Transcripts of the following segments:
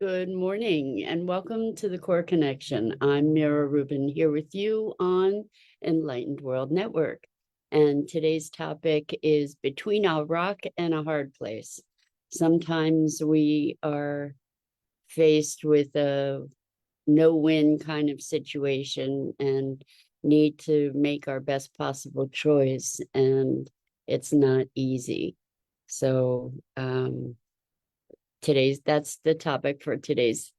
Good morning and welcome to the Core Connection. I'm Mira Rubin here with you on Enlightened World Network. And today's topic is between a rock and a hard place. Sometimes we are faced with a no-win kind of situation and need to make our best possible choice, and it's not easy. So that's the topic for today's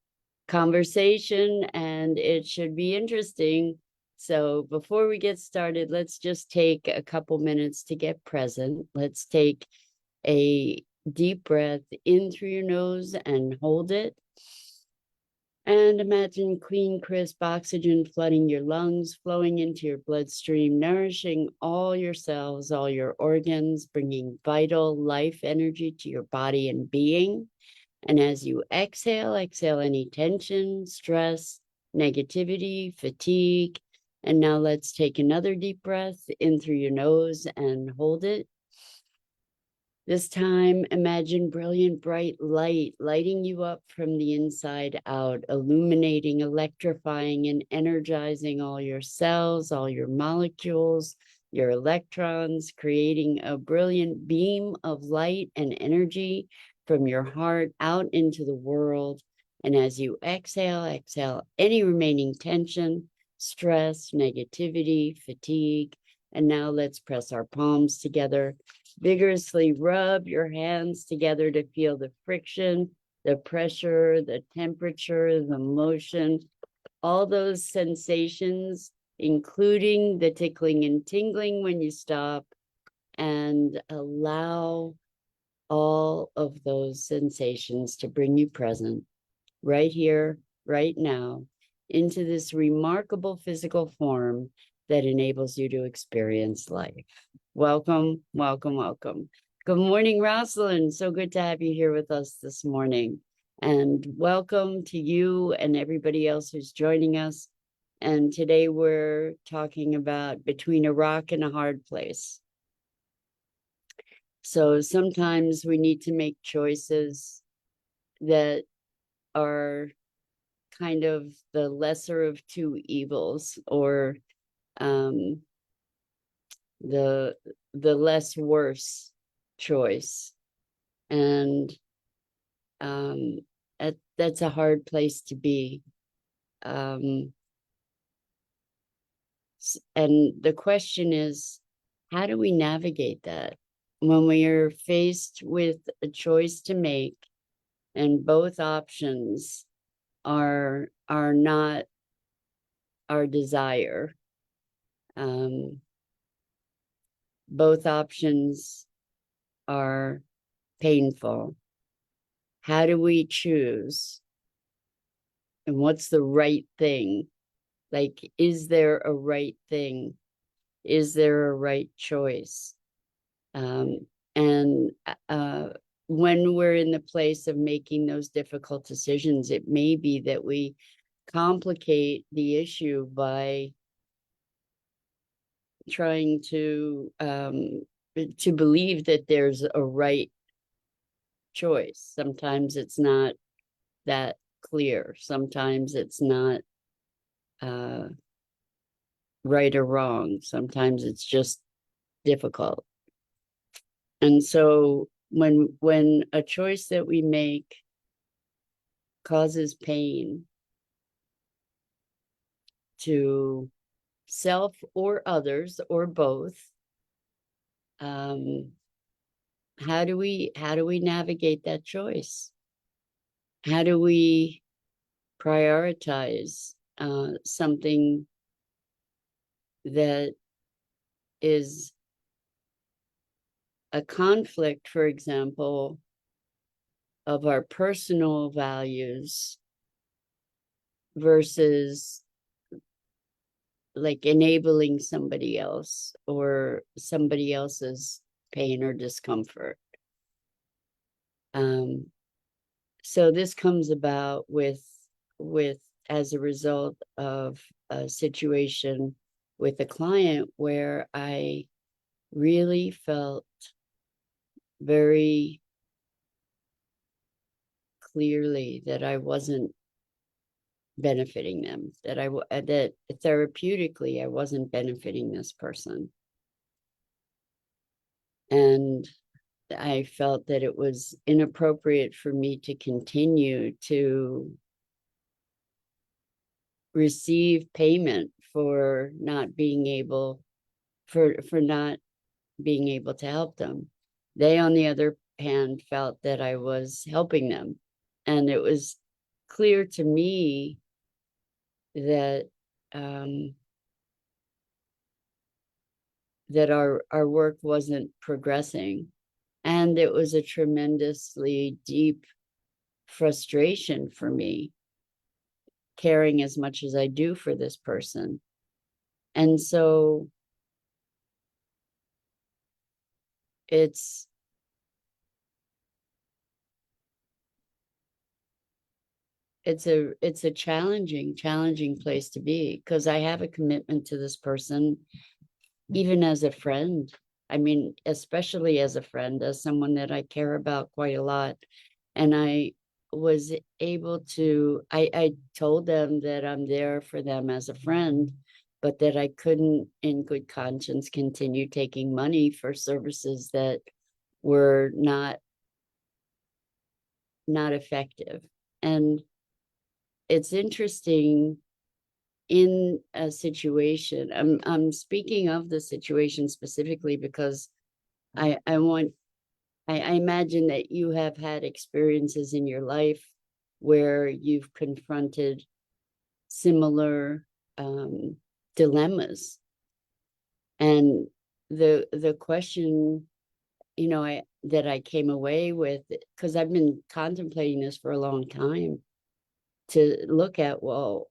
conversation, and it should be interesting. So before we get started, let's just take a couple minutes to get present. Let's take a deep breath in through your nose and hold it. And imagine clean, crisp oxygen flooding your lungs, flowing into your bloodstream, nourishing all your cells, all your organs, bringing vital life energy to your body and being. And as you exhale any tension, stress, negativity, fatigue. And now let's take another deep breath in through your nose and hold it. This time, imagine brilliant, bright light lighting you up from the inside out, illuminating, electrifying, and energizing all your cells, all your molecules, your electrons, creating a brilliant beam of light and energy from your heart out into the world. And as you exhale any remaining tension, stress, negativity, fatigue. And now let's press our palms together. Vigorously rub your hands together to feel the friction, the pressure, the temperature, the motion, all those sensations, including the tickling and tingling when you stop, and allow all of those sensations to bring you present right here, right now, into this remarkable physical form that enables you to experience life. Welcome, welcome, welcome. Good morning, Rosalind. So good to have you here with us this morning. And welcome to you and everybody else who's joining us. And today we're talking about between a rock and a hard place. So sometimes we need to make choices that are kind of the lesser of two evils, or the less worse choice. And that's a hard place to be. And the question is, how do we navigate that when we are faced with a choice to make and both options are not our desire? Both options are painful. How do we choose? And what's the right thing? Like, is there a right thing? Is there a right choice? And when we're in the place of making those difficult decisions, it may be that we complicate the issue by trying to believe that there's a right choice. Sometimes it's not that clear. Sometimes it's not right or wrong. Sometimes it's just difficult. And so when a choice that we make causes pain to self or others or both, how do we navigate that choice? How do we prioritize something that is a conflict, for example, of our personal values versus like enabling somebody else or somebody else's pain or discomfort? So this comes about with as a result of a situation with a client where I really felt very clearly that I wasn't benefiting them, that therapeutically I wasn't benefiting this person. And I felt that it was inappropriate for me to continue to receive payment for not being able not being able to help them. They, on the other hand, felt that I was helping them. And it was clear to me that that our work wasn't progressing. And it was a tremendously deep frustration for me, caring as much as I do for this person. And so it's a challenging place to be, because I have a commitment to this person, even as a friend. I mean, especially as a friend, as someone that I care about quite a lot. And I was able to, I told them that I'm there for them as a friend, but that I couldn't in good conscience continue taking money for services that were not effective. And it's interesting, in a situation, I'm speaking of the situation specifically because I imagine that you have had experiences in your life where you've confronted similar dilemmas. And the question, that I came away with, because I've been contemplating this for a long time, to look at, well,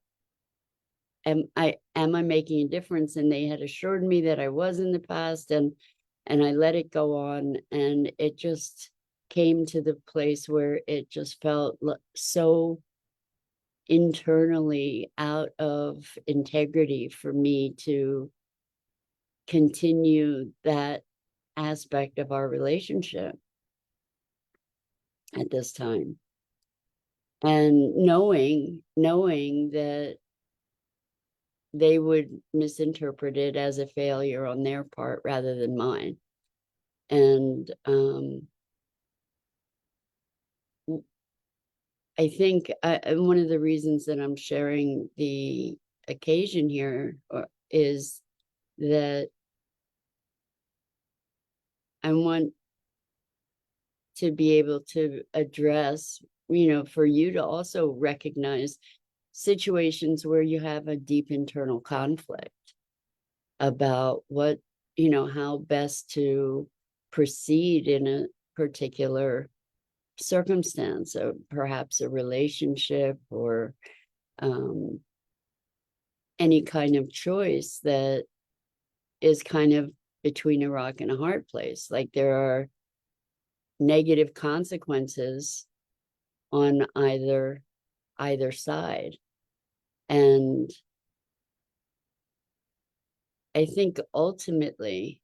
am I making a difference? And they had assured me that I was in the past, and I let it go on, and it just came to the place where it just felt so internally out of integrity for me to continue that aspect of our relationship at this time. And knowing that they would misinterpret it as a failure on their part rather than mine. And I think one of the reasons that I'm sharing the occasion here is that I want to be able to address, for you to also recognize situations where you have a deep internal conflict about what, how best to proceed in a particular circumstance, or perhaps a relationship, or any kind of choice that is kind of between a rock and a hard place. Like, there are negative consequences on either side. And I think ultimately,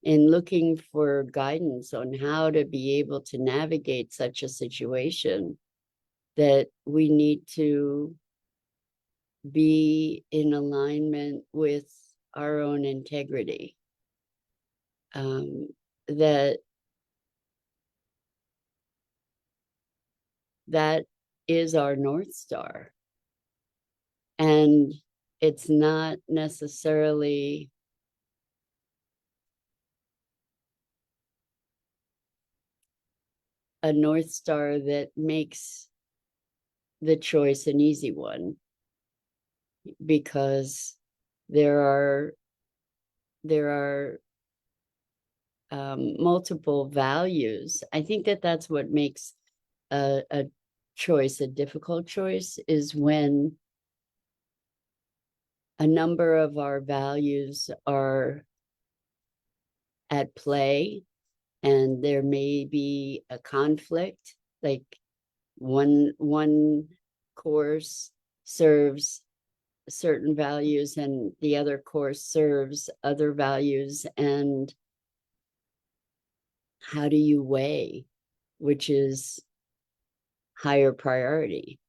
in looking for guidance on how to be able to navigate such a situation, that we need to be in alignment with our own integrity. That is our North Star. And it's not necessarily a North Star that makes the choice an easy one, because there are multiple values. I think that that's what makes a choice a difficult choice, is when a number of our values are at play, and there may be a conflict. Like, one course serves certain values and the other course serves other values, and how do you weigh which is higher priority.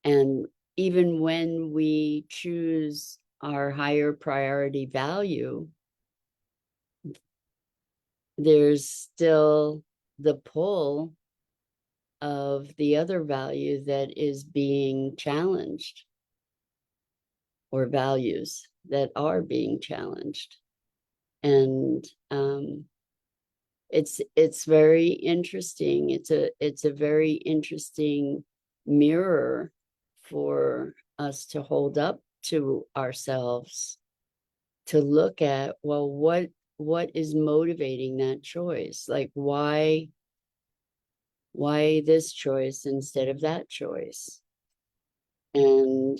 And even when we choose our higher priority value, there's still the pull of the other value that is being challenged, or values that are being challenged. And it's very interesting. It's a very interesting mirror for us to hold up to ourselves, to look at, well, what is motivating that choice? Like, why this choice instead of that choice? And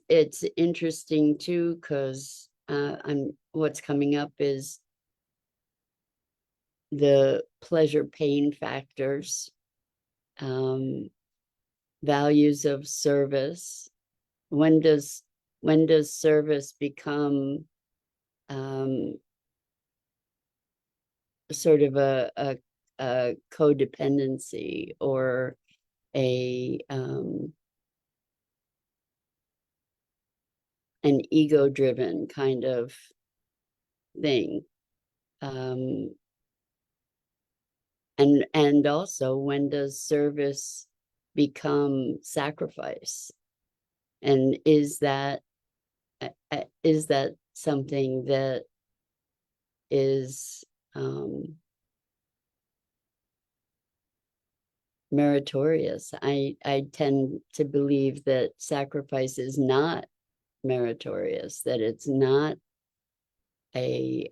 it's interesting too, because what's coming up is the pleasure pain factors, values of service. When does service become sort of a codependency, or a an ego-driven kind of thing? And also, when does service become sacrifice? And is that something that is meritorious? I tend to believe that sacrifice is not meritorious, that it's not a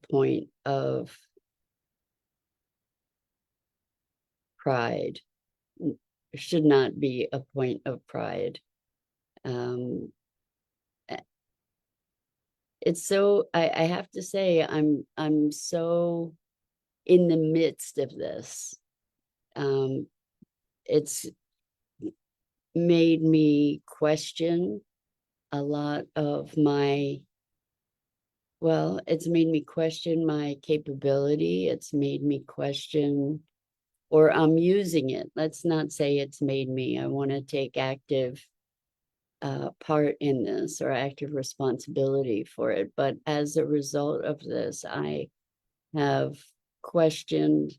point of pride. It should not be a point of pride. It's so, I have to say, I'm so in the midst of this. It's made me question a lot of my, well, it's made me question my capability. It's made me question, or I'm using it. Let's not say it's made me. I want to take active part in this, or active responsibility for it. But as a result of this, I have questioned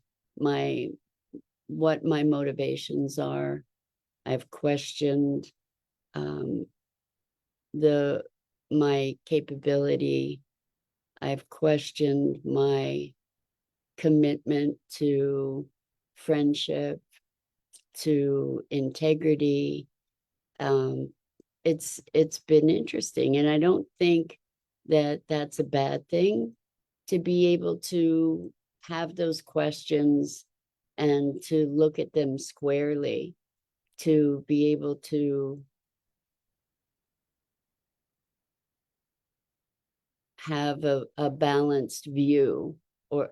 what my motivations are. I've questioned my capability. I've questioned my commitment to friendship, to integrity. It's been interesting, and I don't think that that's a bad thing, to be able to have those questions and to look at them squarely, to be able to have a balanced view.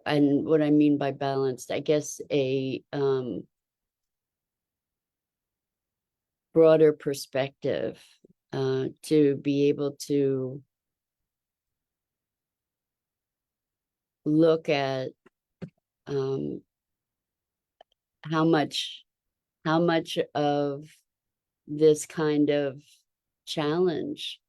And what I mean by balanced, I guess a broader perspective, to be able to look at how much of this kind of challenge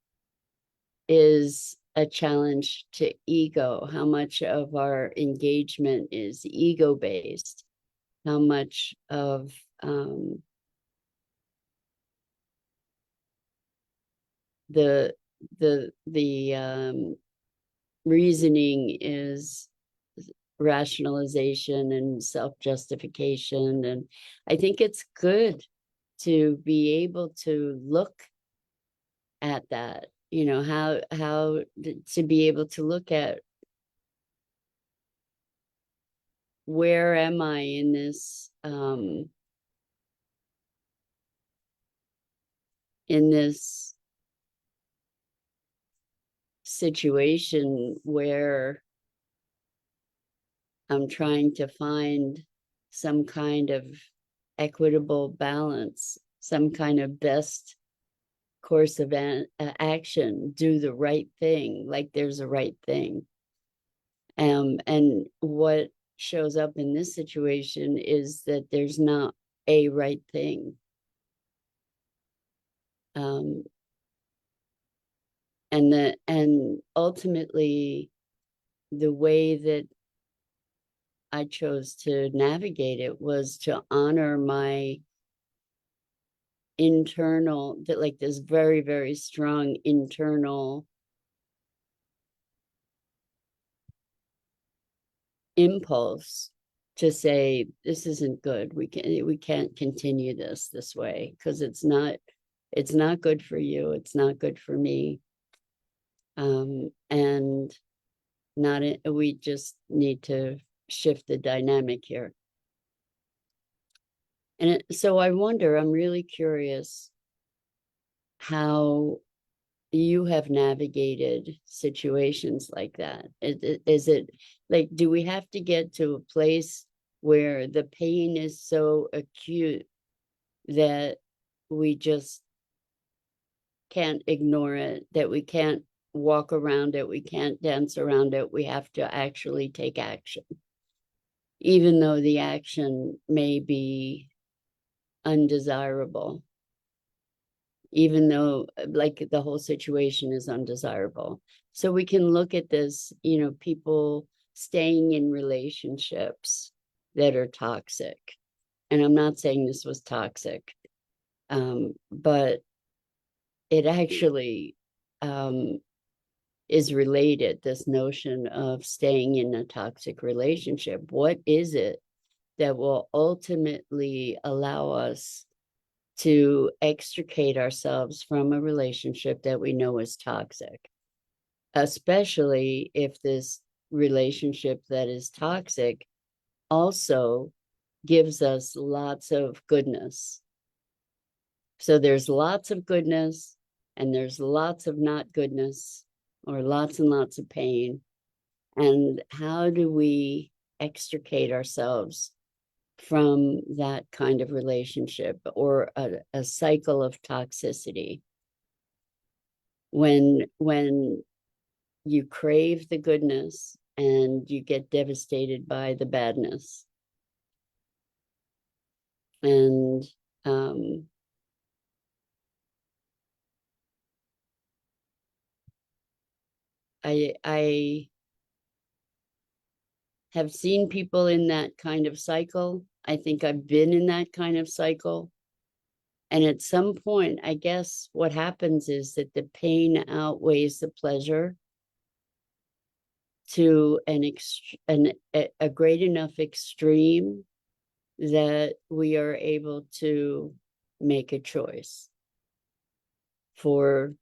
is a challenge to ego, how much of our engagement is ego based, how much of the reasoning is rationalization and self-justification. And I think it's good to be able to look at that, how to be able to look at, where am I in this situation where I'm trying to find some kind of equitable balance, some kind of best course of action, do the right thing, like there's a right thing. And what shows up in this situation is that there's not a right thing. And ultimately, the way that I chose to navigate it was to honor my internal, that like this very, very strong internal impulse to say, this isn't good. We can't continue this way, because it's not good for you. It's not good for me. And we just need to shift the dynamic here. And so I wonder, I'm really curious how you have navigated situations like that. Is it like, do we have to get to a place where the pain is so acute that we just can't ignore it, that we can't walk around it, we can't dance around it, we have to actually take action, even though the action may be undesirable, even though like the whole situation is undesirable. So we can look at this, people staying in relationships that are toxic. And I'm not saying this was toxic, but it actually is related, this notion of staying in a toxic relationship. What is it that will ultimately allow us to extricate ourselves from a relationship that we know is toxic, especially if this relationship that is toxic also gives us lots of goodness? So there's lots of goodness and there's lots of not goodness, or lots and lots of pain. And how do we extricate ourselves from that kind of relationship, or a cycle of toxicity, when you crave the goodness and you get devastated by the badness? And I have seen people in that kind of cycle. I think I've been in that kind of cycle. And at some point, I guess what happens is that the pain outweighs the pleasure to a great enough extreme that we are able to make a choice for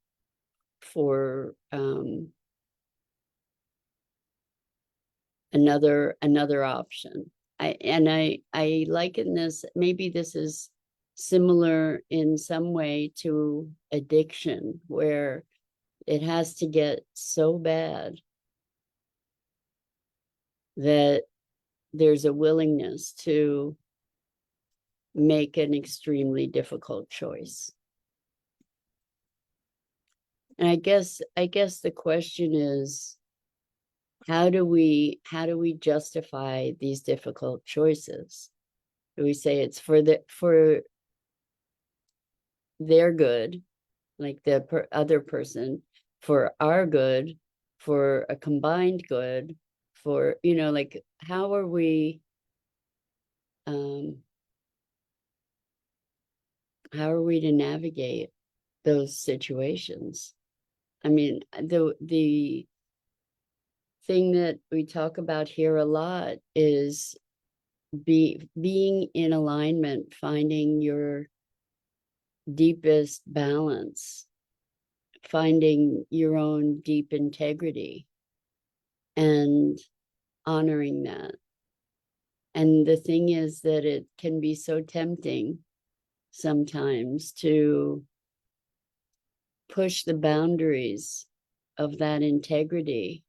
another option. I liken this, maybe this is similar in some way to addiction, where it has to get so bad that there's a willingness to make an extremely difficult choice. And I guess the question is, how do we justify these difficult choices? Do we say it's for their good, like the other person, for our good, for a combined good, for, like, how are we to navigate those situations? I mean, the thing that we talk about here a lot is being in alignment, finding your deepest balance, finding your own deep integrity and honoring that. And the thing is that it can be so tempting sometimes to push the boundaries of that integrity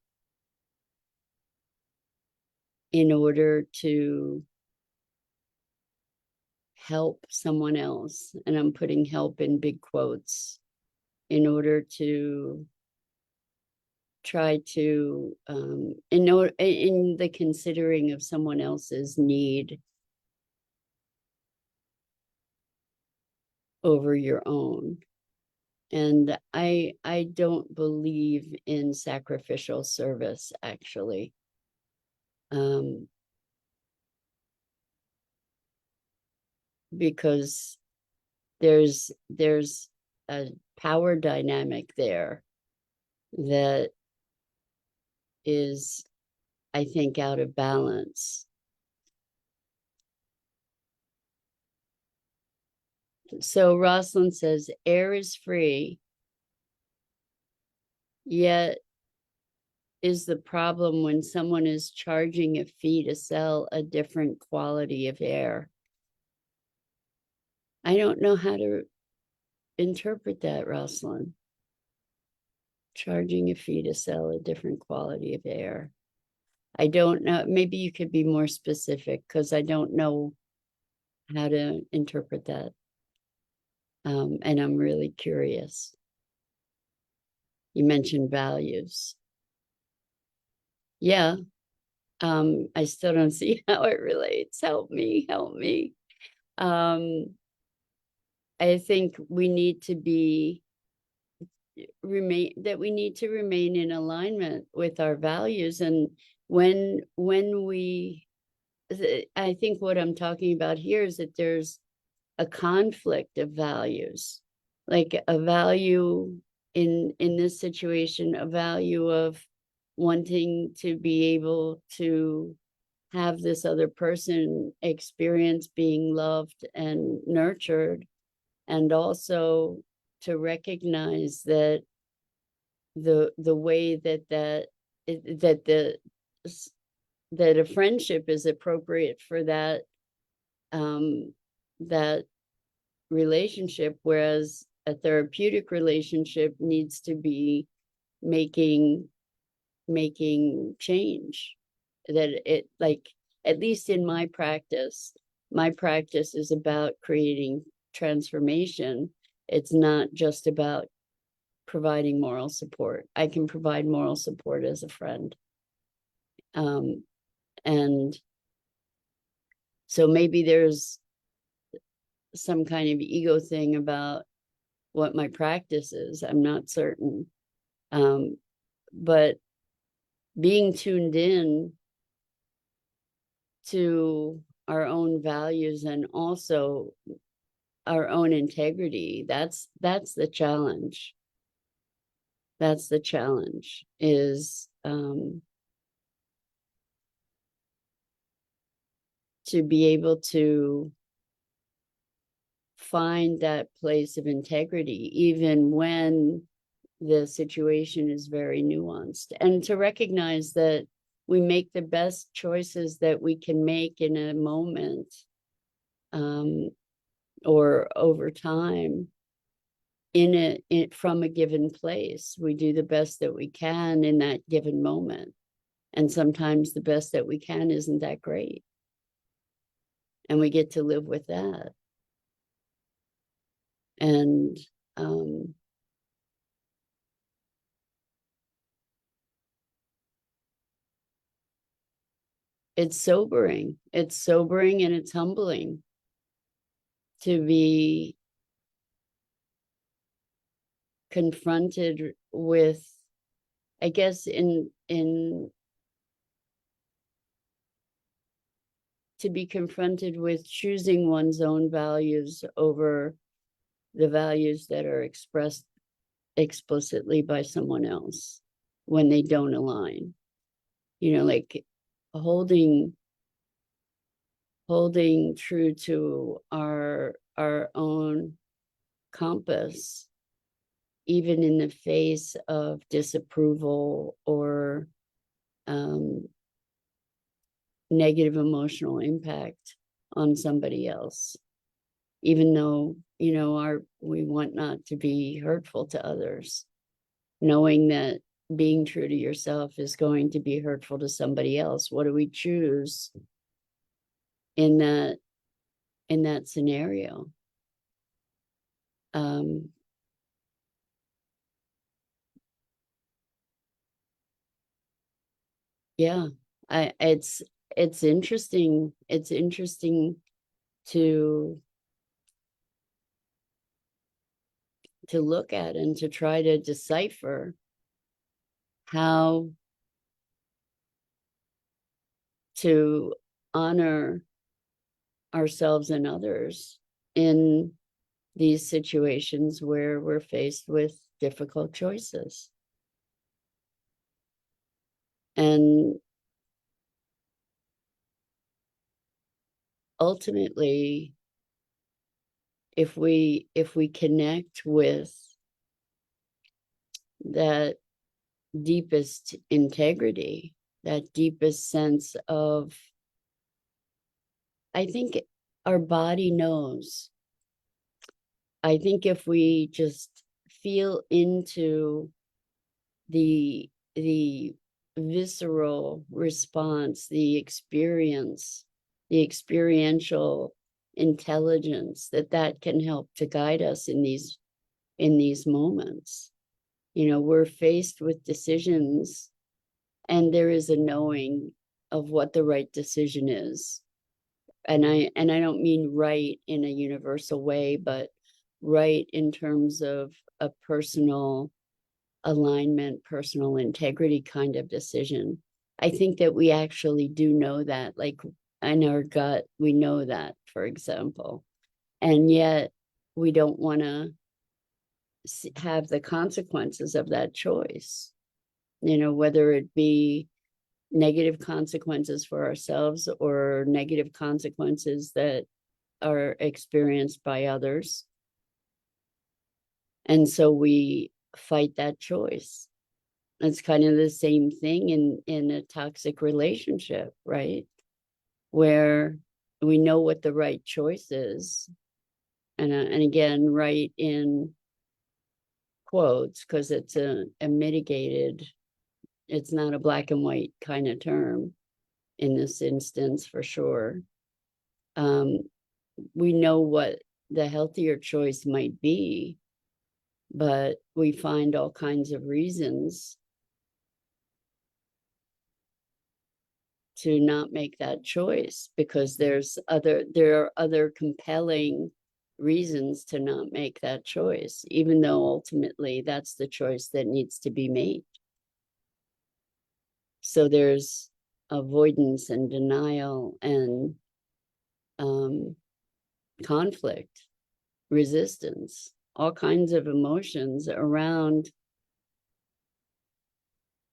in order to help someone else. And I'm putting help in big quotes, in order to try to in the considering of someone else's need over your own. And I don't believe in sacrificial service, actually. Because there's a power dynamic there that is, I think, out of balance. So Rosalind says, air is free, yet is the problem when someone is charging a fee to sell a different quality of air. I don't know how to interpret that, Rosalind. Charging a fee to sell a different quality of air. I don't know. Maybe you could be more specific, because I don't know how to interpret that. And I'm really curious. You mentioned values. Yeah. I still don't see how it relates. Help me, help me. I think we need to remain in alignment with our values. And when we, I think what I'm talking about here is that there's a conflict of values, like a value in this situation, a value of wanting to be able to have this other person experience being loved and nurtured, and also to recognize that the way that a friendship is appropriate for that that relationship, whereas a therapeutic relationship needs to be making change. That it, like, at least in my practice is about creating transformation. It's not just about providing moral support. I can provide moral support as a friend. And so maybe there's some kind of ego thing about what my practice is. I'm not certain. But being tuned in to our own values and also our own integrity, that's the challenge. That's the challenge, is to be able to find that place of integrity, even when the situation is very nuanced, and to recognize that we make the best choices that we can make in a moment, or over time, from a given place. We do the best that we can in that given moment, and sometimes the best that we can isn't that great, and we get to live with that. And it's sobering. It's sobering and it's humbling to be confronted with, I guess, to be confronted with choosing one's own values over the values that are expressed explicitly by someone else when they don't align. Like holding true to our own compass, even in the face of disapproval or negative emotional impact on somebody else, even though we want not to be hurtful to others, knowing that being true to yourself is going to be hurtful to somebody else. What do we choose in that scenario? Yeah. It's interesting. It's interesting to look at and to try to decipher how to honor ourselves and others in these situations where we're faced with difficult choices. And ultimately, if we connect with that deepest integrity, that deepest sense of, I think our body knows. I think if we just feel into the visceral response, the experience, the experiential intelligence, that can help to guide us in these moments. We're faced with decisions, and there is a knowing of what the right decision is. And I don't mean right in a universal way, but right in terms of a personal alignment, personal integrity kind of decision. I think that we actually do know that, like in our gut, we know that, for example. And yet we don't want to have the consequences of that choice, whether it be negative consequences for ourselves or negative consequences that are experienced by others. And so we fight that choice. It's kind of the same thing in a toxic relationship, right? Where we know what the right choice is. And again, right in quotes, because it's a mitigated, it's not a black and white kind of term in this instance, for sure. We know what the healthier choice might be, but we find all kinds of reasons to not make that choice because there are other compelling reasons to not make that choice, even though ultimately that's the choice that needs to be made. So there's avoidance and denial and conflict, resistance, all kinds of emotions around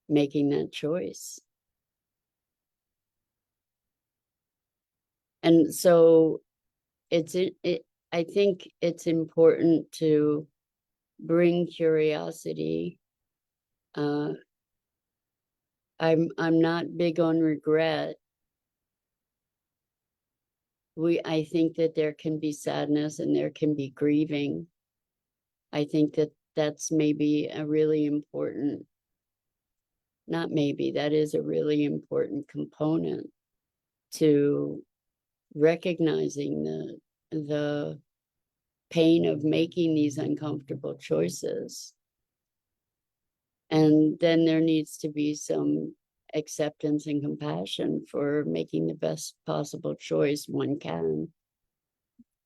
making that choice. And so I think it's important to bring curiosity. I'm not big on regret. I think that there can be sadness and there can be grieving. I think that that's maybe a really important, not maybe, that is a really important component to recognizing the pain of making these uncomfortable choices. And then there needs to be some acceptance and compassion for making the best possible choice one can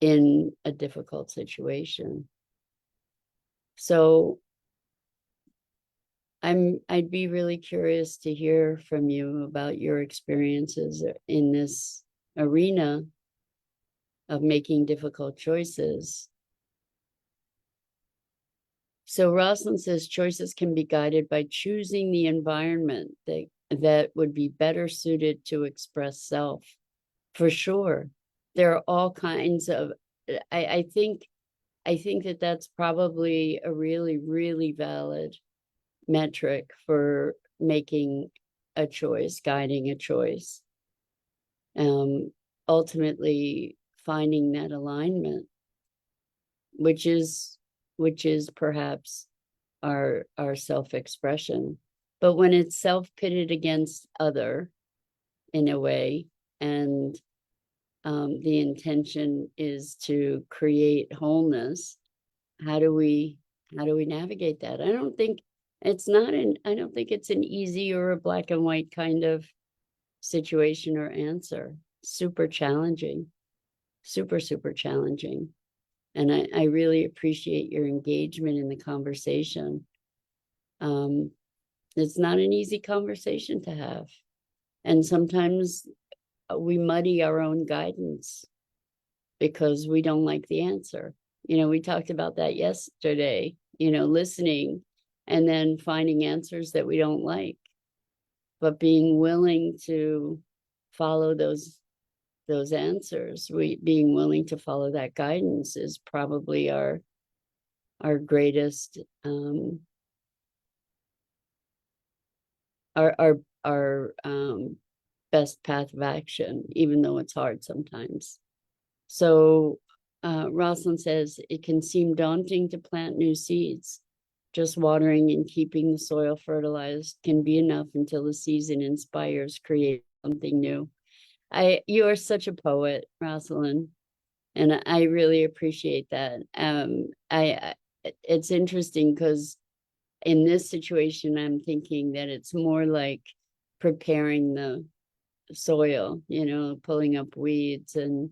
in a difficult situation. So I'd be really curious to hear from you about your experiences in this arena of making difficult choices. So Rosalind says choices can be guided by choosing the environment that would be better suited to express self. For sure. There are all kinds of, I think that that's probably a really, really valid metric for making a choice, guiding a choice. Ultimately finding that alignment, which is perhaps our self-expression. But when it's self-pitted against other in a way, and the intention is to create wholeness, how do we navigate that? I don't think I don't think it's an easy or a black and white kind of situation or answer. Super challenging, super, super challenging. And I really appreciate your engagement in the conversation. It's not an easy conversation to have. And sometimes we muddy our own guidance because we don't like the answer. We talked about that yesterday, listening and then finding answers that we don't like, but being willing to follow those answers, being willing to follow that guidance is probably our greatest our best path of action, even though it's hard sometimes. So Rosalind says it can seem daunting to plant new seeds. Just watering and keeping the soil fertilized can be enough until the season inspires, create something new. You are such a poet, Rosalind, and I really appreciate that. It's interesting because in this situation, I'm thinking that it's more like preparing the soil, pulling up weeds and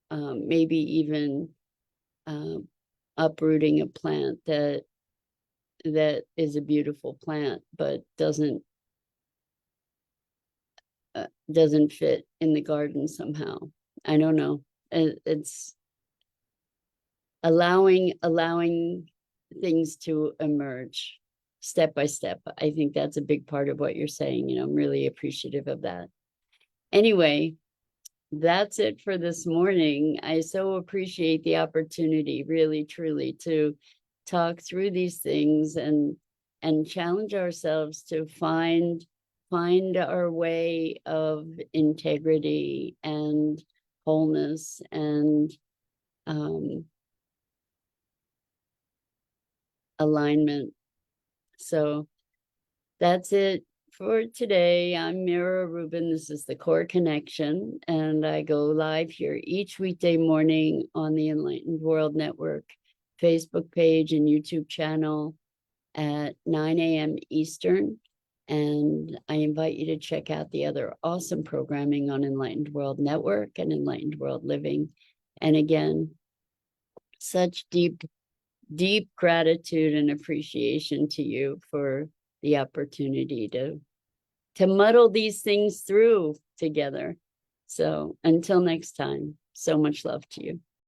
maybe even uprooting a plant that is a beautiful plant, but doesn't fit in the garden somehow. I don't know. It's allowing things to emerge step by step. I think that's a big part of what you're saying. I'm really appreciative of that. Anyway, that's it for this morning. I so appreciate the opportunity, really, truly, to talk through these things and challenge ourselves to find our way of integrity and wholeness and alignment. So that's it for today. I'm Mira Rubin. This is the Core Connection, and I go live here each weekday morning on the Enlightened World Network Facebook page and YouTube channel at 9 a.m. Eastern. And I invite you to check out the other awesome programming on Enlightened World Network and Enlightened World Living. And again, such deep gratitude and appreciation to you for the opportunity to muddle these things through together. So until next time, so much love to you.